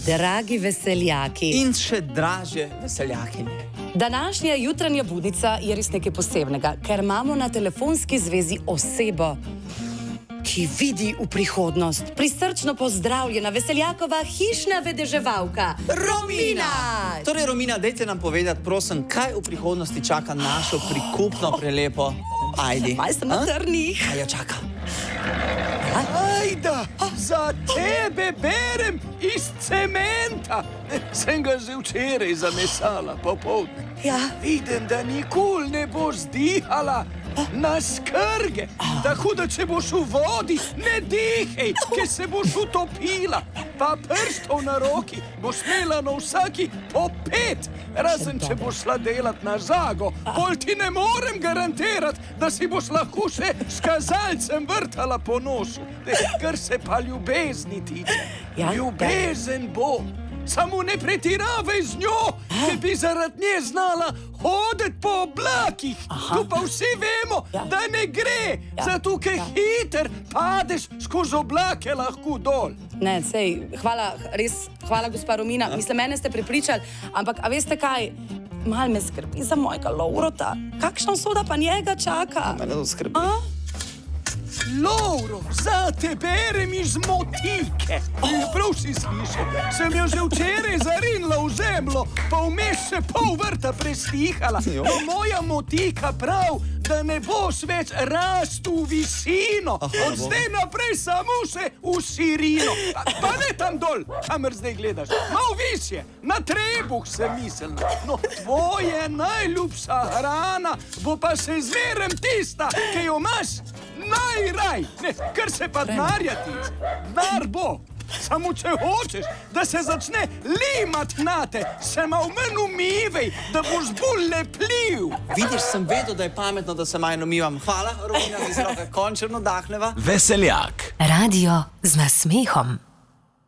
Dragi veseljaki. In še dražje veseljakinje. Današnja jutranja budnica je res nekaj posebnega, ker imamo na telefonski zvezi osebo, ki vidi v prihodnost. Prisrčno pozdravljena veseljakova hišna vedeževalka, Romina! Torej, Romina, dajte nam povedati, prosim, kaj v prihodnosti čaka našo prikupno prelepo Ajdi? Maj sem na trnih. Kaj jo čaka? Ajda, za tebe berem iz cementa. Sem ga že včeraj zamesala popoldne. Ja. Vidim, da nikoli ne boš zdihala na skrge. Tako da, če boš v vodi, ne dihaj, ker se boš utopila. Pa prstov na roki boš imela na vsaki po 5, razen če boš šla delat na žago. Pol ti ne morem garantirati, da si boš lahko še s kazalcem vrtala po nosu. Kar se pa ljubezni tiče. Ja. Ljubezen bo. Samo ne pretiravaj z njo, ker bi zaradi nje znala hoditi po oblakih. Tu pa vsi vemo, da ne gre, zato ker hiter padeš skozi oblake lahko dol. Ne, sej, hvala gospa Romina. Mislim, mene ste prepričali, ampak a veste kaj? Mal me skrbi za mojega Lovrota. Kakšna usoda pa njega čaka? Mene to skrbi. Lovro, za te berem iz motike. Prav si slišal, sem jo že včeraj zarinila v zemljo, pa vmes še pol vrta prestihala. Pa moja motika prav, da ne boš več rastu v visino. Od zdaj naprej samo še v širino. Pa ne tam dol, kamer zdaj gledaš. Mal visje, na trebuh sem mislila. No, tvoje najljubša hrana bo pa še zmeraj tista, ki jo imaš najraj. Ne, kar se pa denarja tiče. Denar bo. Samo če hočeš, da se začne limat nate, se malo manj umivej, da boš bolj lepljiv. Vidiš, sem vedel, da je pametno, da se manj umivam. Hvala, Romina, mi z roke končno dahneva. Veseljak. Radio z nasmehom.